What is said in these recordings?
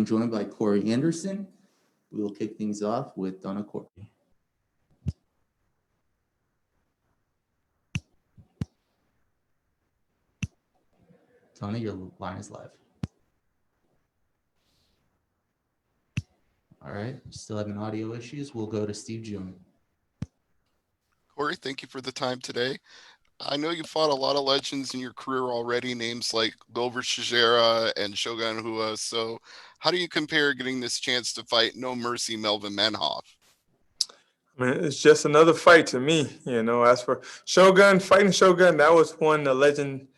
joined by Corey Anderson. We will kick things off with Donna Corey. Donna, your line is live. All right, still having audio issues. We'll go to Steve June. Corey, thank you for the time today. I know you fought a lot of legends in your career already, names like Glover Teixeira and Shogun Rua. So how do you compare getting this chance to fight No Mercy Melvin Manhoef? I mean, it's just another fight to me, you know. As for Shogun, fighting Shogun, that was one the legend,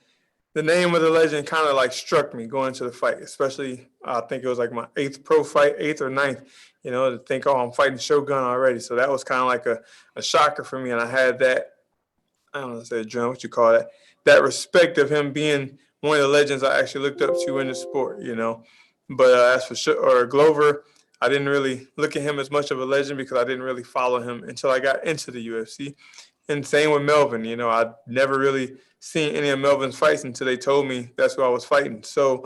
the name of the legend kind of like struck me going to the fight, especially I think it was like my 8th pro fight, 8th or 9th, you know, to think, oh, I'm fighting Shogun already. So that was kind of like a shocker for me. And I had that, I don't know, say a drum, what you call that, that respect of him being one of the legends I actually looked up to in the sport, you know. But as for Glover, I didn't really look at him as much of a legend because I didn't really follow him until I got into the UFC. And same with Melvin, you know, I'd never really seen any of Melvin's fights until they told me that's who I was fighting. So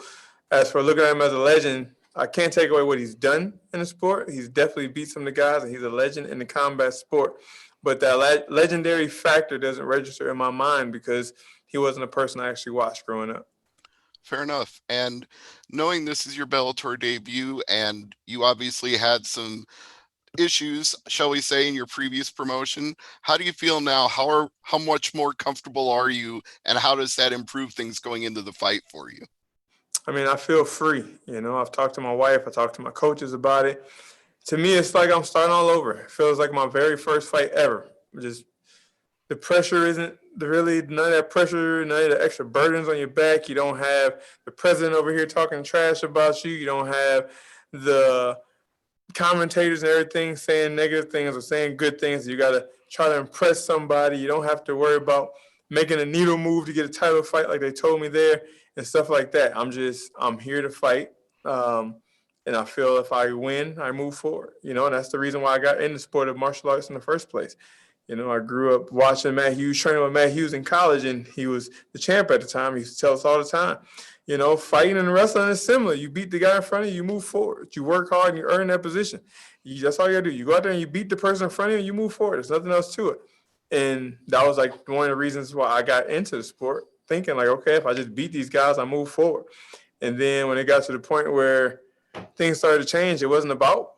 as for looking at him as a legend, I can't take away what he's done in the sport. He's definitely beat some of the guys, and he's a legend in the combat sport. But that legendary factor doesn't register in my mind because he wasn't a person I actually watched growing up. Fair enough. And knowing this is your Bellator debut, and you obviously had some issues, shall we say, in your previous promotion, how do you feel now? How much more comfortable are you, and how does that improve things going into the fight for you? I mean, I feel free. You know, I've talked to my wife, I talked to my coaches about it. To me, it's like I'm starting all over. It feels like my very first fight ever. Just the pressure isn't really none of that pressure, none of the extra burdens on your back. You don't have the president over here talking trash about you. You don't have the commentators and everything saying negative things or saying good things. You got to try to impress somebody. You don't have to worry about making a needle move to get a title fight like they told me there and stuff like that. I'm here to fight. And I feel if I win, I move forward. You know, and that's the reason why I got in the sport of martial arts in the first place. You know, I grew up watching Matt Hughes, training with Matt Hughes in college, and he was the champ at the time. He used to tell us all the time, you know, fighting and wrestling is similar. You beat the guy in front of you, you move forward. You work hard and you earn that position. That's all you gotta do. You go out there and you beat the person in front of you and you move forward. There's nothing else to it. And that was like one of the reasons why I got into the sport, thinking like, okay, if I just beat these guys, I move forward. And then when it got to the point where things started to change, it wasn't about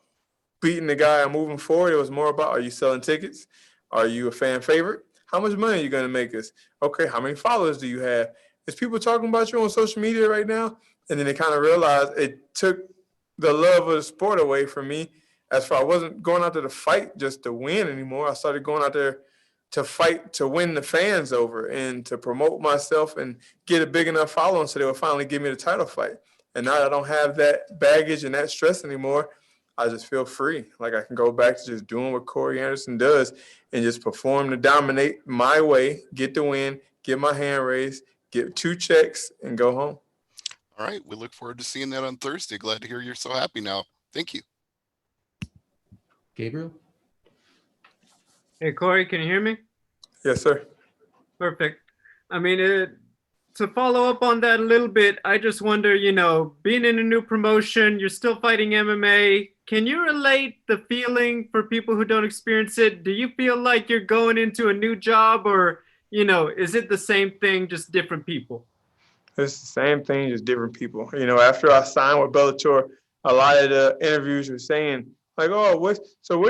beating the guy and moving forward. It was more about, are you selling tickets? Are you a fan favorite? How much money are you going to make us? Okay, how many followers do you have? Is people talking about you on social media right now? And then they kind of realized it took the love of the sport away from me. As far I wasn't going out there to fight just to win anymore. I started going out there to fight to win the fans over and to promote myself and get a big enough following so they would finally give me the title fight. And now that I don't have that baggage and that stress anymore, I just feel free. Like I can go back to just doing what Corey Anderson does and just perform to dominate my way, get the win, get my hand raised, get 2 checks, and go home. All right. We look forward to seeing that on Thursday. Glad to hear you're so happy now. Thank you. Gabriel? Hey, Corey, can you hear me? Yes, sir. Perfect. I mean, to follow up on that a little bit, I just wonder, you know, being in a new promotion, you're still fighting MMA. Can you relate the feeling for people who don't experience it? Do you feel like you're going into a new job, or, you know, is it the same thing, just different people? It's the same thing, just different people. You know, after I signed with Bellator, a lot of the interviews were saying, like, oh, what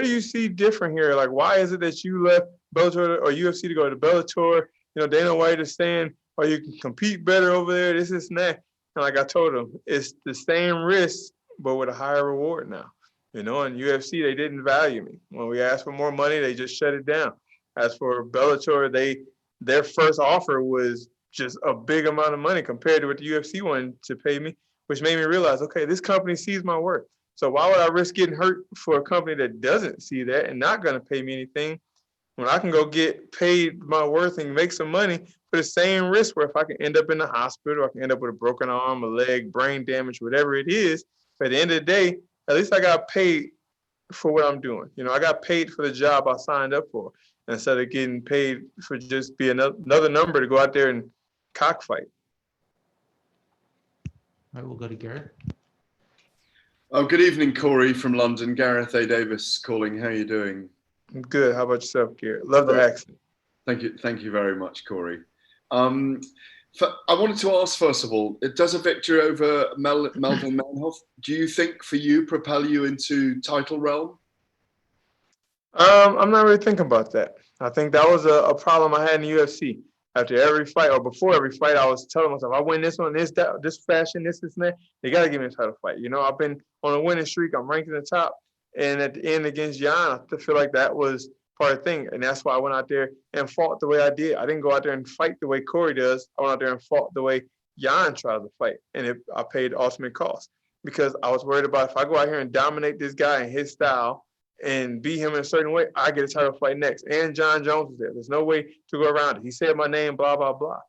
do you see different here? Like, why is it that you left Bellator or UFC to go to Bellator? You know, Dana White is saying, oh, you can compete better over there, this and that. And like I told him, it's the same risk, but with a higher reward now. You know, in UFC, they didn't value me. When we asked for more money, they just shut it down. As for Bellator, their first offer was just a big amount of money compared to what the UFC wanted to pay me, which made me realize, okay, this company sees my worth. So why would I risk getting hurt for a company that doesn't see that and not going to pay me anything when I can go get paid my worth and make some money for the same risk where if I can end up in the hospital, I can end up with a broken arm, a leg, brain damage, whatever it is, but at the end of the day, at least I got paid for what I'm doing. You know, I got paid for the job I signed up for instead of getting paid for just being another number to go out there and cockfight. All right, we'll go to Garrett. Oh, good evening, Corey from London. Gareth A. Davis calling. How are you doing? I'm good. How about yourself, Garrett? Love the accent. Thank you very much, Corey. I wanted to ask, first of all, does a victory over Melvin Manhoef, do you think for you propel you into title realm? I'm not really thinking about that. I think that was a problem I had in the UFC. After every fight or before every fight, I was telling myself, I win this one, this fashion, this, and that. They got to give me a title fight. You know, I've been on a winning streak. I'm ranked in the top. And at the end against Jan, I feel like that was part of the thing. And that's why I went out there and fought the way I did. I didn't go out there and fight the way Corey does. I went out there and fought the way Jan tried to fight. And I paid the ultimate cost because I was worried about if I go out here and dominate this guy in his style and beat him in a certain way, I get a title fight next. And Jon Jones was there. There's no way to go around it. He said my name, blah, blah, blah.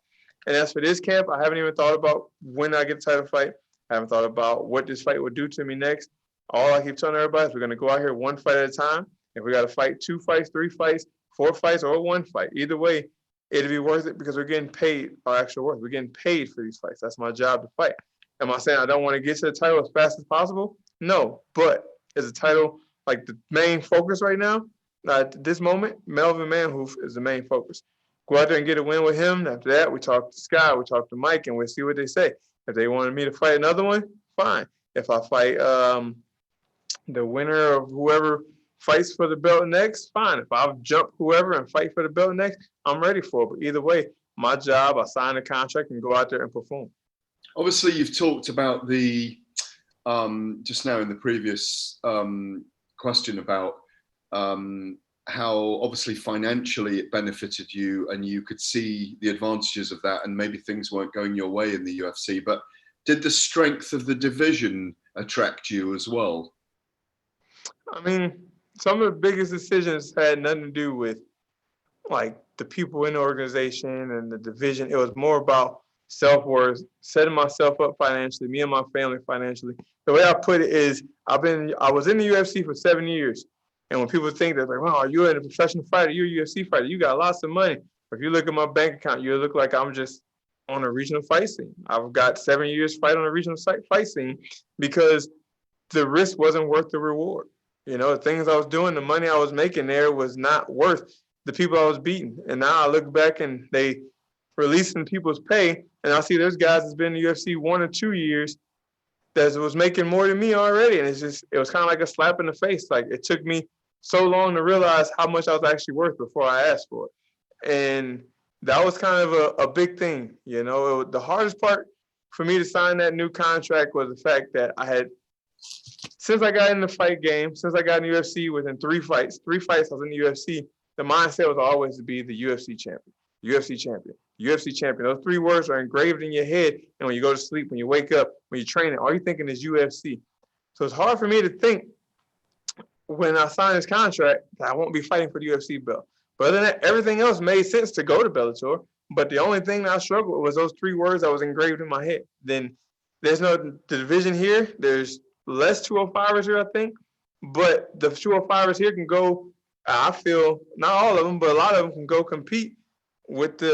And as for this camp, I haven't even thought about when I get a title fight. I haven't thought about what this fight would do to me next. All I keep telling everybody is we're going to go out here one fight at a time. If we got to fight 2 fights, 3 fights, 4 fights, or 1 fight, either way, it'll be worth it because we're getting paid our actual worth. We're getting paid for these fights. That's my job to fight. Am I saying I don't want to get to the title as fast as possible? No, but is the title like the main focus right now? At this moment, Melvin Manhoef is the main focus. Go out there and get a win with him. After that, we talk to Sky, we talk to Mike, and we'll see what they say. If they wanted me to fight another one, fine. If I fight the winner of whoever fights for the belt next, fine. If I jump whoever and fight for the belt next, I'm ready for it. But either way, my job, I sign a contract and go out there and perform. Obviously, you've talked about the, just now in the previous question about how obviously financially it benefited you and you could see the advantages of that and maybe things weren't going your way in the UFC, but did the strength of the division attract you as well? I mean, some of the biggest decisions had nothing to do with like the people in the organization and the division. It was more about self-worth, setting myself up financially, me and my family financially. The way I put it is I was in the UFC for 7 years. And when people think that, like, wow, you're a professional fighter, you're a UFC fighter, you got lots of money. But if you look at my bank account, you look like I'm just on a regional fight scene. I've got 7 years fight on a regional fight scene because the risk wasn't worth the reward. You know, the things I was doing, the money I was making there was not worth the people I was beating. And now I look back and they releasing people's pay, and I see there's guys that's been in the UFC 1 or 2 years that was making more than me already. And it was kind of like a slap in the face. Like it took me so long to realize how much I was actually worth before I asked for it. And that was kind of a big thing. You know, the hardest part for me to sign that new contract was the fact that I had, since I got in the fight game, since I got in the UFC within 3 fights I was in the UFC, the mindset was always to be the UFC champion, UFC champion, UFC champion. Those 3 words are engraved in your head. And when you go to sleep, when you wake up, when you're training, all you're thinking is UFC. So it's hard for me to think when I sign this contract that I won't be fighting for the UFC belt. But other than that, everything else made sense to go to Bellator. But the only thing that I struggled with was those 3 words that was engraved in my head. Then there's no division here. There's less 205ers here, I think. But the 205ers here can go, I feel, not all of them, but a lot of them can go compete with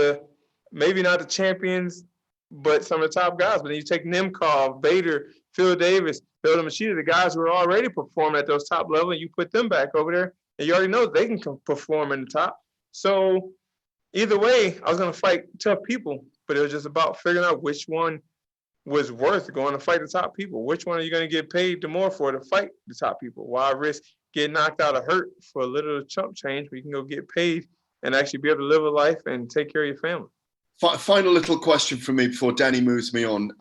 maybe not the champions, but some of the top guys. But then you take Nemkov, Bader, Phil Davis, Bill Machida, the guys who are already performing at those top levels, and you put them back over there, and you already know they can perform in the top. So either way, I was going to fight tough people, but it was just about figuring out which one was worth going to fight the top people. Which one are you going to get paid the more for to fight the top people? Why risk getting knocked out or hurt for a little chump change where you can go get paid and actually be able to live a life and take care of your family? Final little question from me before Danny moves me on.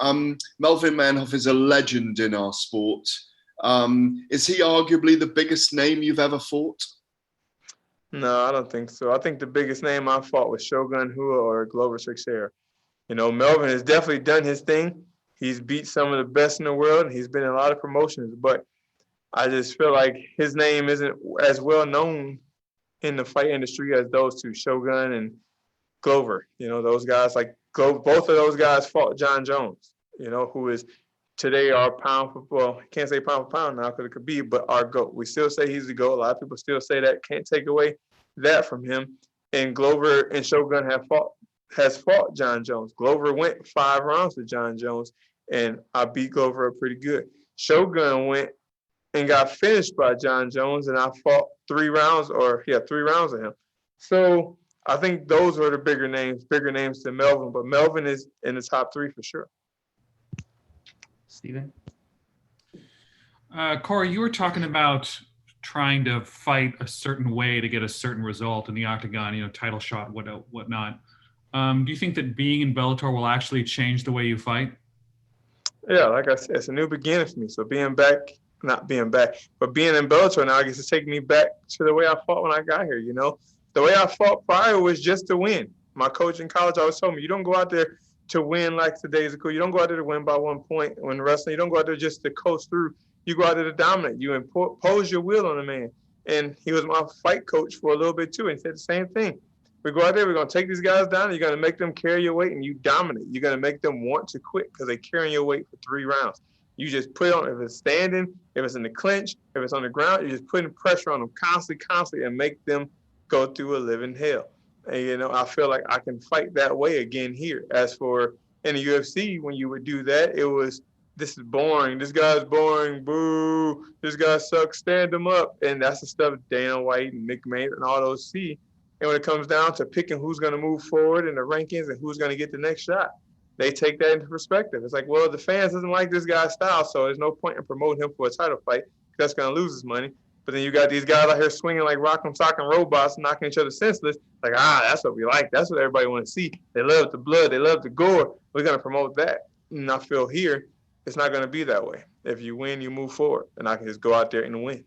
Melvin Manhoef is a legend in our sport. Is he arguably the biggest name you've ever fought? No, I don't think so. I think the biggest name I fought was Shogun Rua or Glover Teixeira. You know, Melvin has definitely done his thing. He's beat some of the best in the world, and he's been in a lot of promotions. But I just feel like his name isn't as well known in the fight industry as those two, Shogun and Glover. You know, those guys both of those guys fought Jon Jones, you know, who is today our can't say pound for pound now because it could be, but our GOAT. We still say he's the GOAT. A lot of people still say that. Can't take away that from him. And Glover and Shogun has fought Jon Jones. Glover went 5 rounds with Jon Jones, and I beat Glover up pretty good. Shogun went and got finished by Jon Jones, and I fought 3 rounds of him. So I think those were the bigger names than Melvin, but Melvin is in the top 3 for sure. Steven? Corey, you were talking about trying to fight a certain way to get a certain result in the octagon, title shot, whatnot. Do you think that being in Bellator will actually change the way you fight? Yeah, like I said, it's a new beginning for me. So being in Bellator now, I guess it's taking me back to the way I fought when I got here, The way I fought prior was just to win. My coach in college always told me, you don't go out there to win like today's cool. You don't go out there to win by 1 point when wrestling. You don't go out there just to coast through. You go out there to dominate. You impose your will on a man. And he was my fight coach for a little bit too, and he said the same thing. We go out there, we're going to take these guys down, and you're going to make them carry your weight, and you dominate. You're going to make them want to quit because they're carrying your weight for 3 rounds. You just put it on, if it's standing, if it's in the clinch, if it's on the ground, you're just putting pressure on them constantly, and make them go through a living hell. And, I feel like I can fight that way again here. As for in the UFC, when you would do that, it was, this is boring. This guy's boring. Boo. This guy sucks. Stand him up. And that's the stuff Dana White and Mick Maynard and all those see. And when it comes down to picking who's going to move forward in the rankings and who's going to get the next shot, they take that into perspective. It's like, well, the fans doesn't like this guy's style, so there's no point in promoting him for a title fight. That's going to lose his money. But then you got these guys out here swinging like rock'em sock'em robots, knocking each other senseless. Like, that's what we like. That's what everybody want to see. They love the blood. They love the gore. We're going to promote that. And I feel here, it's not going to be that way. If you win, you move forward. And I can just go out there and win.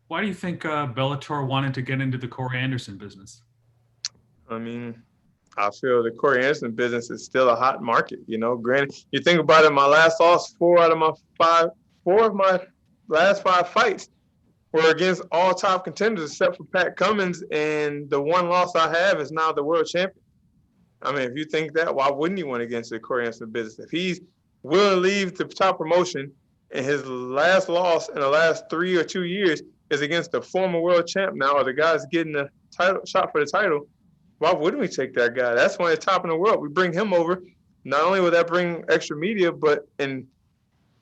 Why do you think Bellator wanted to get into the Corey Anderson business? I mean, I feel the Corey Anderson business is still a hot market. Granted, you think about it, my last loss, 4 of my last 5 fights were against all top contenders except for Pat Cummins, and the 1 loss I have is now the world champion. I mean, if you think that, why wouldn't he win against the Corey Anderson business? If he's willing to leave the top promotion and his last loss in the last 3 or 2 years is against the former world champ now, or the guy's getting a title shot for the title, why wouldn't we take that guy? That's one of the top in the world. We bring him over. Not only will that bring extra media, and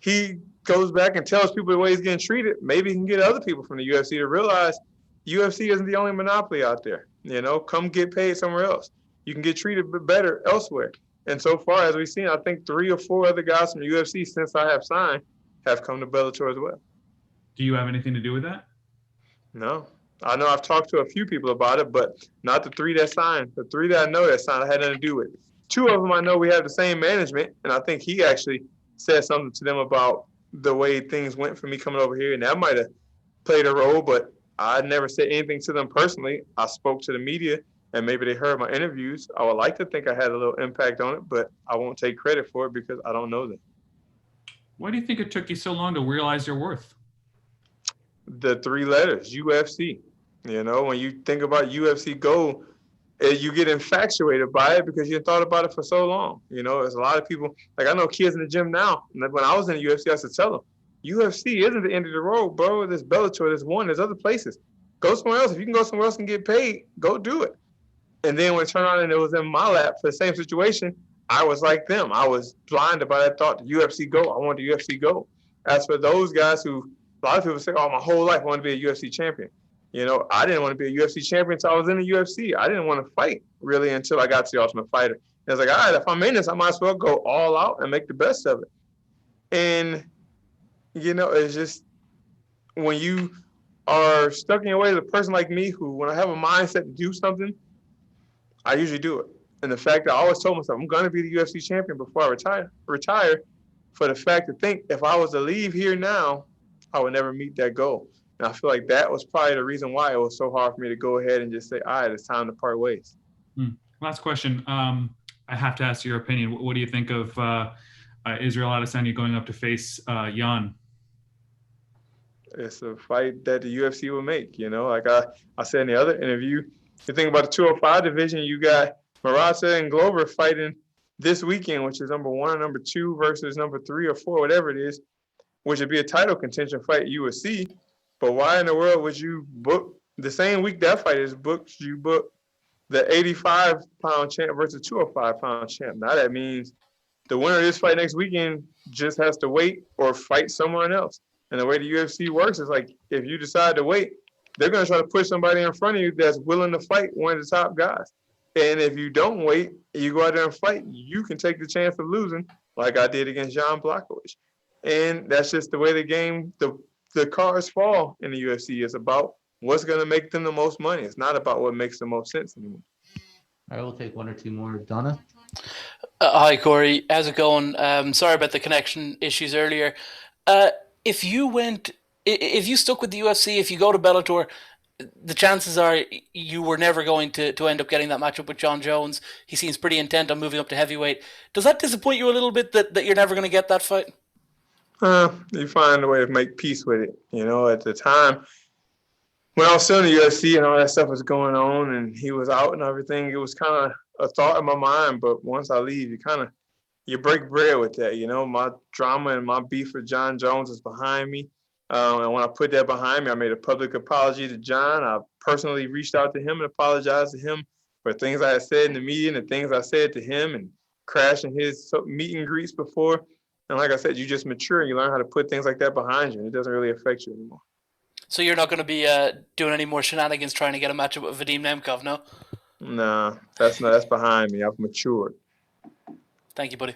he goes back and tells people the way he's getting treated, maybe he can get other people from the UFC to realize UFC isn't the only monopoly out there. Come get paid somewhere else. You can get treated better elsewhere. And so far, as we've seen, I think 3 or 4 other guys from the UFC since I have signed have come to Bellator as well. Do you have anything to do with that? No. I know I've talked to a few people about it, but not the 3 that signed. The 3 that I know that signed, I had nothing to do with it. 2 of them I know we have the same management, and I think he actually said something to them about the way things went for me coming over here, and that might have played a role, but I never said anything to them personally. I spoke to the media, and maybe they heard my interviews. I would like to think I had a little impact on it, but I won't take credit for it because I don't know them. Why do you think it took you so long to realize your worth? The 3 letters, UFC. When you think about UFC Go, you get infatuated by it because you thought about it for so long. There's a lot of people, like I know kids in the gym now, and when I was in the UFC, I used to tell them, UFC isn't the end of the road, bro. There's Bellator, there's other places. Go somewhere else. If you can go somewhere else and get paid, go do it. And then when it turned around and it was in my lap for the same situation, I was like them. I was blinded by that thought, the UFC Go. I want the UFC Go. As for those guys who, a lot of people say, my whole life I want to be a UFC champion. I didn't want to be a UFC champion until I was in the UFC. I didn't want to fight really until I got to the Ultimate Fighter. And I was like, all right, if I'm in this, I might as well go all out and make the best of it. And, it's just when you are stuck in your way to a person like me who, when I have a mindset to do something, I usually do it. And the fact that I always told myself, I'm going to be the UFC champion before I retire, for the fact to think if I was to leave here now, I would never meet that goal. And I feel like that was probably the reason why it was so hard for me to go ahead and just say, all right, it's time to part ways. Last question. I have to ask your opinion. What do you think of Israel Adesanya going up to face Jan? It's a fight that the UFC will make, Like I said in the other interview, you think about the 205 division, you got Marasa and Glover fighting this weekend, which is number 1 or number 2 versus number 3 or 4, whatever it is, which would be a title contention fight you would see. But why in the world would you book the same week that fight is booked, you book the 85-pound champ versus 205-pound champ? Now that means the winner of this fight next weekend just has to wait or fight someone else. And the way the UFC works is like, if you decide to wait, they're going to try to push somebody in front of you that's willing to fight one of the top guys. And if you don't wait, you go out there and fight, you can take the chance of losing, like I did against Jan Blachowicz. And that's just the way the game, the cards fall in the UFC. It's about what's going to make them the most money. It's not about what makes the most sense anymore. All right, we'll take one or two more. Donna? Hi, Corey. How's it going? Sorry about the connection issues earlier. If you stuck with the UFC, if you go to Bellator, the chances are you were never going to end up getting that matchup with Jon Jones. He seems pretty intent on moving up to heavyweight. Does that disappoint you a little bit that you're never going to get that fight? You find a way to make peace with it. You know, at the time, when I was still in the UFC and all that stuff was going on and he was out and everything, it was kind of a thought in my mind. But once I leave, you break bread with that. You know, my drama and my beef with Jon Jones is behind me. And when I put that behind me, I made a public apology to Jon. I personally reached out to him and apologized to him for things I had said in the media and the things I said to him and crashing his meet and greets before. And like I said, you just mature and you learn how to put things like that behind you, and it doesn't really affect you anymore. So you're not going to be doing any more shenanigans trying to get a matchup with Vadim Nemkov, no? Nah, that's behind me. I've matured. Thank you, buddy.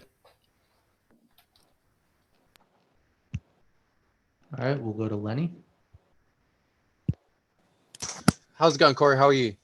All right, we'll go to Lenny. How's it going, Corey? How are you?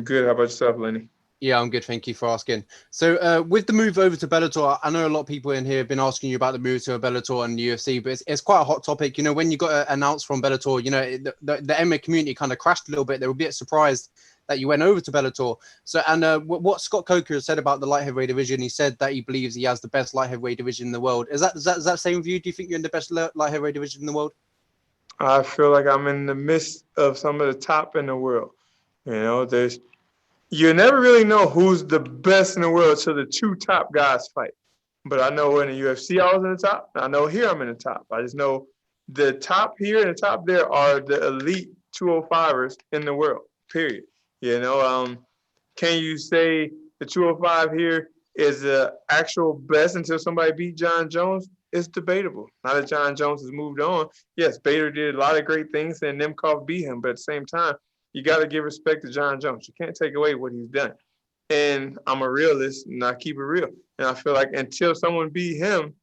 Good. How about yourself, Lenny? Yeah, I'm good. Thank you for asking. So with the move over to Bellator, I know a lot of people in here have been asking you about the move to Bellator and the UFC, but it's quite a hot topic. You know, when you got announced from Bellator, you know, the MMA community kind of crashed a little bit. They were a bit surprised that you went over to Bellator. So, and what Scott Coker said about the light heavyweight division, he said that he believes he has the best light heavyweight division in the world. Is that same with you? Do you think you're in the best light heavyweight division in the world? I feel like I'm in the midst of some of the top in the world. You know, you never really know who's the best in the world till the two top guys fight. But I know in the UFC I was in the top. I know here I'm in the top. I just know the top here and the top there are the elite 205ers in the world, period. You know, can you say the 205 here is the actual best until somebody beat Jon Jones? It's debatable. Now that Jon Jones has moved on, yes, Bader did a lot of great things and Nemkov beat him, but at the same time, you got to give respect to Jon Jones. You can't take away what he's done. And I'm a realist, and I keep it real. And I feel like until someone beat him,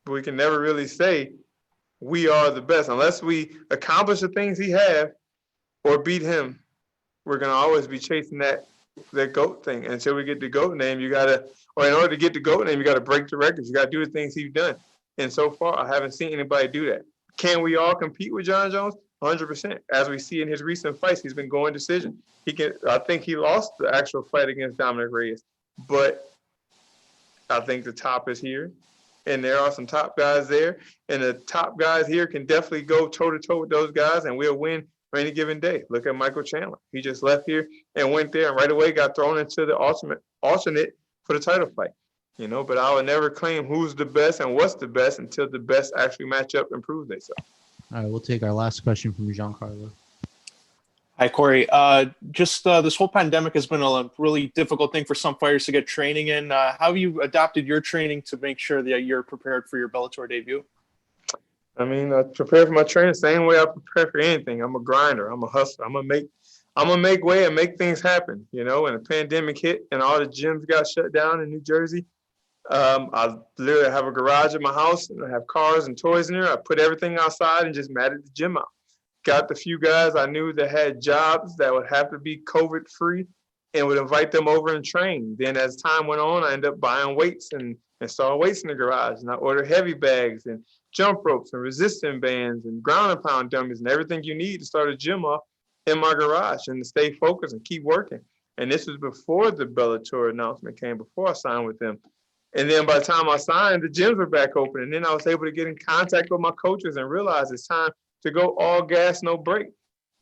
we can never really say we are the best. Unless we accomplish the things he have or beat him, we're going to always be chasing that GOAT thing. And until we get the GOAT name, in order to get the GOAT name, you got to break the records. You got to do the things he's done. And so far, I haven't seen anybody do that. Can we all compete with Jon Jones? 100%. As we see in his recent fights, he's been going decision. I think he lost the actual fight against Dominic Reyes, but I think the top is here, and there are some top guys there, and the top guys here can definitely go toe-to-toe with those guys, and we'll win for any given day. Look at Michael Chandler. He just left here and went there, and right away got thrown into the alternate for the title fight. You know, but I would never claim who's the best and what's the best until the best actually match up and prove themselves. All right, we'll take our last question from Giancarlo. Hi, Corey. This whole pandemic has been a really difficult thing for some fighters to get training in. How have you adapted your training to make sure that you're prepared for your Bellator debut? I mean, I prepare for my training the same way I prepare for anything. I'm a grinder. I'm a hustler. I'm gonna make way and make things happen. You know, when the pandemic hit and all the gyms got shut down in New Jersey, I literally have a garage in my house and I have cars and toys in there. I put everything outside and just matted the gym out. Got the few guys I knew that had jobs that would have to be COVID free and would invite them over and train. Then as time went on, I ended up buying weights and installing weights in the garage. And I ordered heavy bags and jump ropes and resistance bands and ground and pound dummies and everything you need to start a gym off in my garage and to stay focused and keep working. And this was before the Bellator announcement came, before I signed with them. And then by the time I signed, the gyms were back open. And then I was able to get in contact with my coaches and realize it's time to go all gas, no break.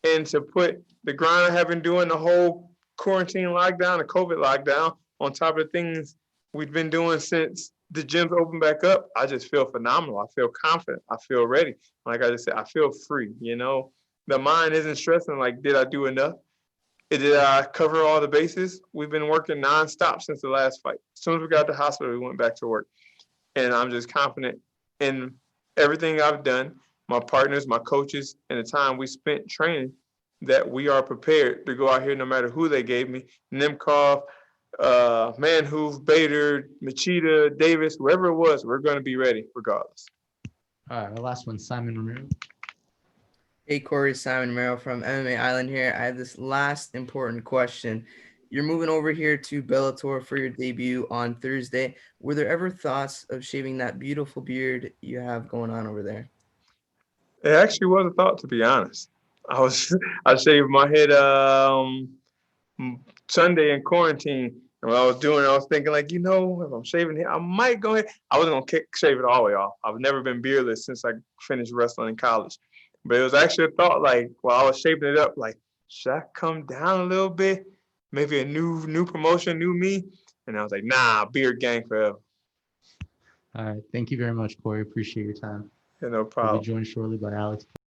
And to put the grind I have been doing the whole quarantine lockdown, the COVID lockdown, on top of the things we've been doing since the gyms opened back up, I just feel phenomenal. I feel confident. I feel ready. Like I just said, I feel free. You know, the mind isn't stressing like, did I do enough? Did I cover all the bases? We've been working nonstop since the last fight. As soon as we got to the hospital, we went back to work. And I'm just confident in everything I've done, my partners, my coaches, and the time we spent training, that we are prepared to go out here no matter who they gave me. Nemkov, Manhoef, Bader, Machida, Davis, whoever it was, we're going to be ready regardless. All right, our last one, Simon Romero. Hey, Corey, Simon Romero from MMA Island here. I have this last important question. You're moving over here to Bellator for your debut on Thursday. Were there ever thoughts of shaving that beautiful beard you have going on over there? It actually was a thought, to be honest. I shaved my head Sunday in quarantine. And what I was thinking like, if I'm shaving here, I might go ahead. I wasn't gonna shave it all the way off. I've never been beardless since I finished wrestling in college. But it was actually a thought, like, while I was shaping it up, like, should I come down a little bit? Maybe a new promotion, new me? And I was like, nah, beard gang forever. All right, thank you very much, Corey. Appreciate your time. Yeah, no We'll problem. be joined shortly by Alex.